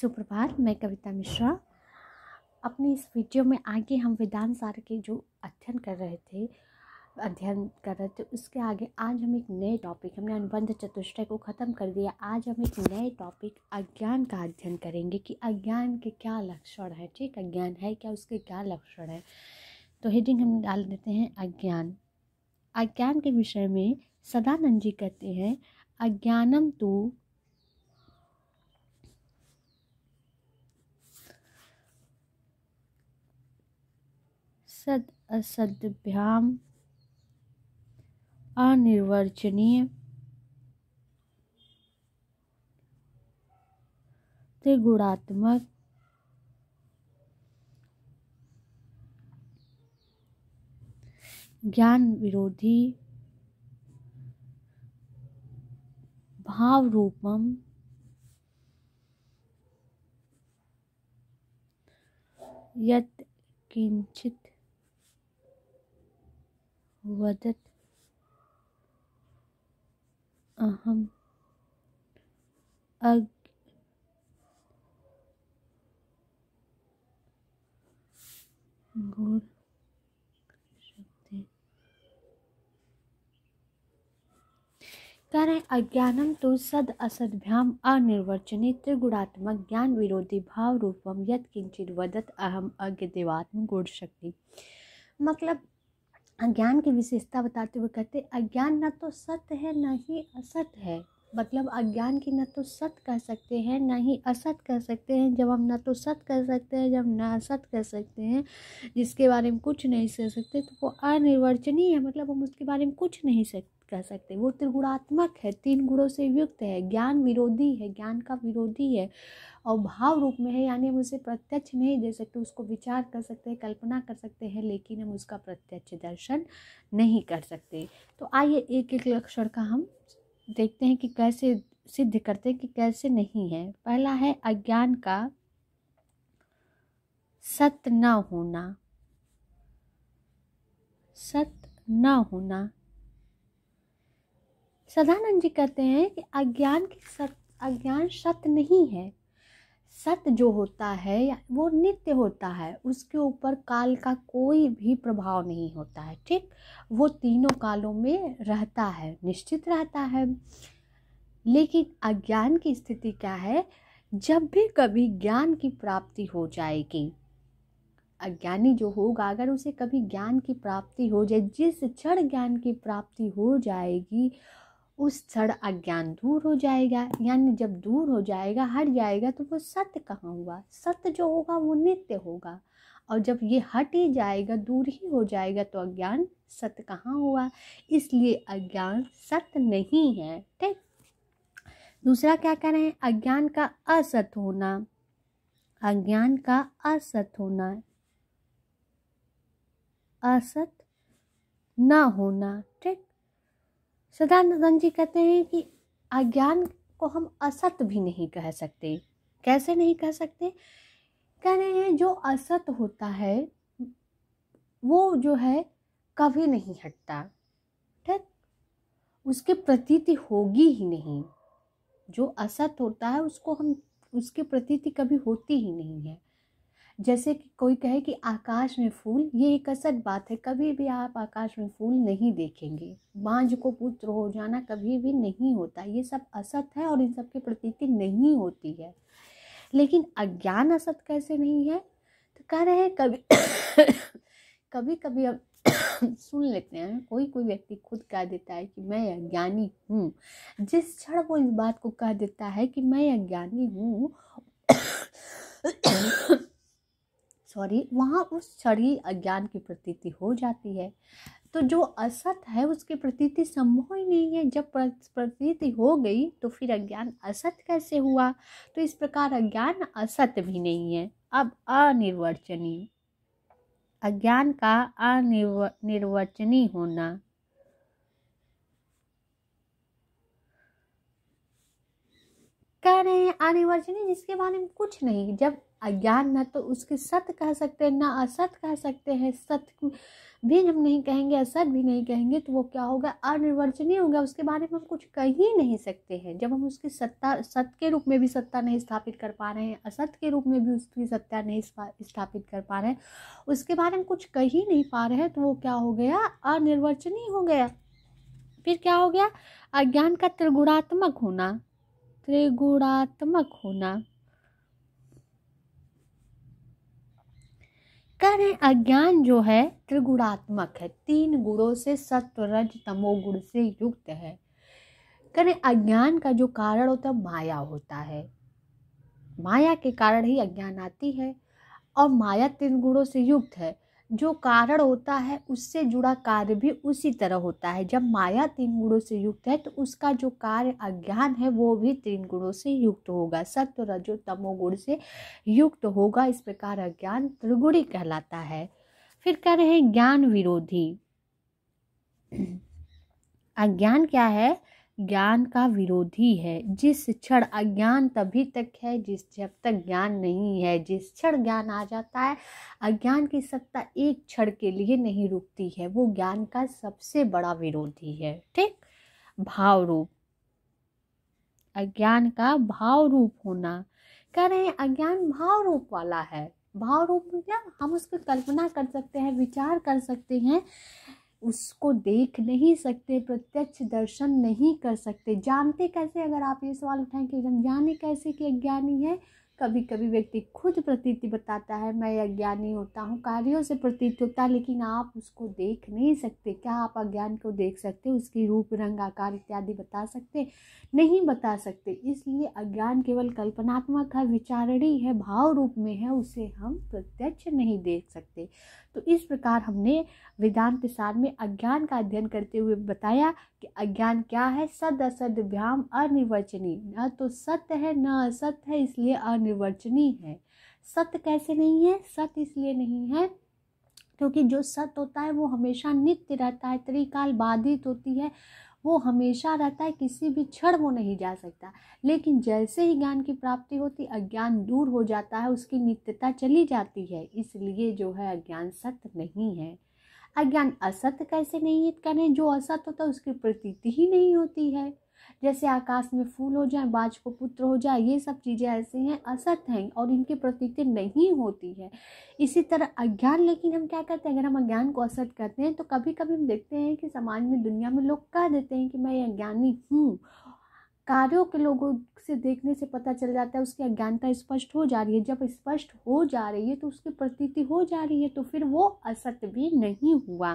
सुप्रभात। मैं कविता मिश्रा। अपनी इस वीडियो में आगे हम वेदांत सार के जो अध्ययन कर रहे थे उसके आगे आज हम एक नए टॉपिक, हमने अनुबंध चतुष्टय को ख़त्म कर दिया। आज हम एक नए टॉपिक अज्ञान का अध्ययन करेंगे कि अज्ञान के क्या लक्षण है। ठीक, अज्ञान है क्या, उसके क्या लक्षण है। तो हेडिंग हम डाल देते हैं अज्ञान। अज्ञान के विषय में सदानंद जी कहते हैं, अज्ञानम तो सद असद्भ्याम अनिर्वचनीय त्रिगुणात्मक ज्ञान विरोधी भाव रूपम यत् किंचित वदत अहम गुण शक्ति। कह रहे अज्ञानम तो सद असद्भ्याम अनिर्वचनीय त्रिगुणात्मक ज्ञान विरोधी भाव रूपम यत् किंचित वदत अहम अज्ञ देवात्म गुण शक्ति। मतलब अज्ञान की विशेषता बताते हुए कहते अज्ञान न तो सत्य है न ही असत है। मतलब अज्ञान की न तो सत्य कह सकते हैं न ही असत कह सकते हैं। जब हम न तो सत्य कह सकते हैं, जब न असत कह सकते हैं, जिसके बारे में कुछ नहीं कह सकते, तो वो अनिर्वचनीय है। मतलब हम उसके बारे में कुछ नहीं कह सकते। वो त्रिगुणात्मक है, 3 गुणों से युक्त है, ज्ञान विरोधी है, ज्ञान का विरोधी है और भाव रूप में है। यानी हम उसे प्रत्यक्ष नहीं दे सकते, उसको विचार कर सकते हैं, कल्पना कर सकते हैं, लेकिन हम उसका प्रत्यक्ष दर्शन नहीं कर सकते। तो आइए एक एक लक्षण का हम देखते हैं कि कैसे सिद्ध करते हैं कि कैसे नहीं है। पहला है अज्ञान का सत्य न होना। सत्य न होना। सदानंद जी कहते हैं कि अज्ञान सत्य नहीं है। सत्य जो होता है वो नित्य होता है, उसके ऊपर काल का कोई भी प्रभाव नहीं होता है। ठीक, वो तीनों कालों में रहता है, निश्चित रहता है। लेकिन अज्ञान की स्थिति क्या है, जब भी कभी ज्ञान की प्राप्ति हो जाएगी, अज्ञानी जो होगा अगर उसे कभी ज्ञान की प्राप्ति हो जाए, जिस क्षण ज्ञान की प्राप्ति हो जाएगी उस क्षण अज्ञान दूर हो जाएगा। यानी जब दूर हो जाएगा, हट जाएगा, तो वो सत्य कहाँ हुआ। सत्य जो होगा वो नित्य होगा, और जब ये हट ही जाएगा, दूर ही हो जाएगा, तो अज्ञान सत्य कहाँ हुआ। इसलिए अज्ञान सत्य नहीं है। ठीक, दूसरा क्या कह रहे हैं, अज्ञान का असत होना। अज्ञान का असत होना, असत न होना। ठीक, सदानंद जी कहते हैं कि अज्ञान को हम असत भी नहीं कह सकते। कैसे नहीं कह सकते, कह रहे हैं जो असत होता है वो जो है कभी नहीं हटता। ठीक, उसकी प्रतीति होगी ही नहीं। जो असत होता है उसको हम, उसकी प्रतीति कभी होती ही नहीं है। जैसे कि कोई कहे कि आकाश में फूल, ये एक असत बात है। कभी भी आप आकाश में फूल नहीं देखेंगे। बांझ को पुत्र हो जाना कभी भी नहीं होता। ये सब असत है और इन सब की प्रतीति नहीं होती है। लेकिन अज्ञान असत कैसे नहीं है, तो कह रहे हैं कभी कभी कभी अब सुन लेते हैं, कोई व्यक्ति खुद कह देता है कि मैं अज्ञानी हूँ। जिस क्षण वो इस बात को कह देता है कि मैं अज्ञानी हूँ वहाँ उस क्षण ही अज्ञान की प्रतीति हो जाती है। तो जो असत है उसकी प्रतीति संभव ही नहीं है। जब प्रतीति हो गई तो फिर अज्ञान असत कैसे हुआ। तो इस प्रकार अज्ञान असत भी नहीं है। अब अनिर्वचनीय, अज्ञान का अनिर्वचनीय होना। कह रहे हैं अनिर्वचनीय, जिसके बारे में कुछ नहीं। जब अज्ञान ना तो उसके सत्य कह सकते हैं ना असत कह सकते हैं, सत्य भी हम नहीं कहेंगे असत भी नहीं कहेंगे, तो वो क्या होगा, अनिर्वचनीय होगा। उसके बारे में हम कुछ कह ही नहीं सकते हैं। जब हम उसकी सत्ता, सत्य के रूप में भी सत्ता नहीं स्थापित कर पा रहे हैं, असत के रूप में भी उसकी सत्ता नहीं स्थापित कर पा रहे हैं, उसके बारे में कुछ कह ही नहीं पा रहे हैं, तो वो क्या हो गया, अनिर्वचनीय हो गया। फिर क्या हो गया, अज्ञान का त्रिगुणात्मक होना, त्रिगुणात्मक होना। कह रहे अज्ञान जो है त्रिगुणात्मक है, 3 गुणों से, सत्व रज तमो गुण से युक्त है। कह रहे अज्ञान का जो कारण होता है माया होता है, माया के कारण ही अज्ञान आती है। और माया 3 गुणों से युक्त है, जो कारण होता है उससे जुड़ा कार्य भी उसी तरह होता है। जब माया 3 गुणों से युक्त है तो उसका जो कार्य अज्ञान है वो भी 3 गुणों से युक्त होगा, सत्व रजो तमो गुण से युक्त होगा। इस प्रकार अज्ञान त्रिगुणी कहलाता है। फिर कह रहे हैं ज्ञान विरोधी। अज्ञान क्या है, ज्ञान का विरोधी है। जिस क्षण अज्ञान तभी तक है जब तक ज्ञान नहीं है। जिस क्षण ज्ञान आ जाता है, अज्ञान की सत्ता एक क्षण के लिए नहीं रुकती है, वो ज्ञान का सबसे बड़ा विरोधी है। ठीक, भाव रूप, अज्ञान का भाव रूप होना। कह रहे हैं अज्ञान भाव रूप वाला है। भाव रूप क्या, हम उसकी कल्पना कर सकते हैं, विचार कर सकते हैं, उसको देख नहीं सकते, प्रत्यक्ष दर्शन नहीं कर सकते। जानते कैसे, अगर आप ये सवाल उठाएं कि जाने कैसे कि अज्ञानी है, कभी कभी व्यक्ति खुद प्रतीति बताता है मैं अज्ञानी होता हूँ, कार्यों से प्रतीत होता है, लेकिन आप उसको देख नहीं सकते। क्या आप अज्ञान को देख सकते, उसकी रूप रंग आकार इत्यादि बता सकते, नहीं बता सकते। इसलिए अज्ञान केवल कल्पनात्मक है, विचारणीय है, भाव रूप में है, उसे हम प्रत्यक्ष नहीं देख सकते। तो इस प्रकार हमने वेदांत सार में अज्ञान का अध्ययन करते हुए बताया कि अज्ञान क्या है, सद असद भ्याम अनिर्वचनीय, न तो सत्य है न असत है, इसलिए अनिर्वचनीय है। सत्य कैसे नहीं है, सत्य इसलिए नहीं है क्योंकि जो सत्य होता है वो हमेशा नित्य रहता है, त्रिकाल बाधित होती है, वो हमेशा रहता है, किसी भी क्षण वो नहीं जा सकता। लेकिन जैसे ही ज्ञान की प्राप्ति होती, अज्ञान दूर हो जाता है, उसकी नित्यता चली जाती है, इसलिए जो है अज्ञान सत्य नहीं है। अज्ञान असत्य कैसे नहीं है, कहें जो असत्य होता है उसकी प्रतीति ही नहीं होती है। जैसे आकाश में फूल हो जाए, बाज को पुत्र हो जाए, ये सब चीज़ें ऐसी हैं, असत्य हैं और इनकी प्रतीति नहीं होती है। इसी तरह अज्ञान, लेकिन हम क्या करते हैं, अगर हम अज्ञान को असत्य करते हैं तो कभी कभी हम देखते हैं कि समाज में, दुनिया में लोग कह देते हैं कि मैं अज्ञानी हूँ। कार्यों के लोगों से देखने से पता चल जाता है उसकी अज्ञानता स्पष्ट हो जा रही है। जब स्पष्ट हो जा रही है तो उसकी प्रतीति हो जा रही है, तो फिर वो असत्य भी नहीं हुआ।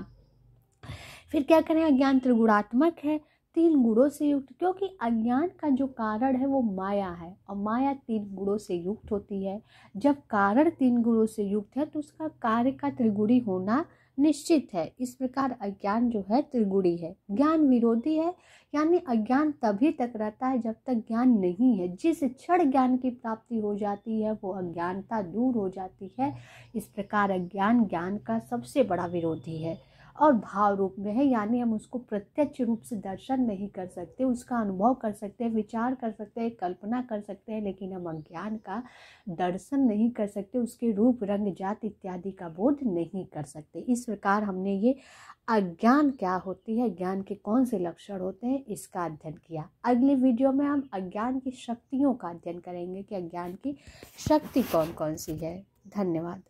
फिर क्या करें, अज्ञान त्रिगुणात्मक है, 3 गुणों से युक्त, क्योंकि अज्ञान का जो कारण है वो माया है और माया 3 गुणों से युक्त होती है। जब कारण 3 गुणों से युक्त है तो उसका कार्य का त्रिगुणी होना निश्चित है। इस प्रकार अज्ञान जो है त्रिगुणी है, ज्ञान विरोधी है, यानी अज्ञान तभी तक रहता है जब तक ज्ञान नहीं है। जिस क्षण ज्ञान की प्राप्ति हो जाती है वो अज्ञानता दूर हो जाती है। इस प्रकार अज्ञान ज्ञान का सबसे बड़ा विरोधी है और भाव रूप में है, यानी हम उसको प्रत्यक्ष रूप से दर्शन नहीं कर सकते, उसका अनुभव कर सकते हैं, विचार कर सकते हैं, कल्पना कर सकते हैं, लेकिन हम अज्ञान का दर्शन नहीं कर सकते, उसके रूप रंग जात इत्यादि का बोध नहीं कर सकते। इस प्रकार हमने ये अज्ञान क्या होती है, ज्ञान के कौन से लक्षण होते हैं, इसका अध्ययन किया। अगली वीडियो में हम अज्ञान की शक्तियों का अध्ययन करेंगे कि अज्ञान की शक्ति कौन कौन सी है। धन्यवाद।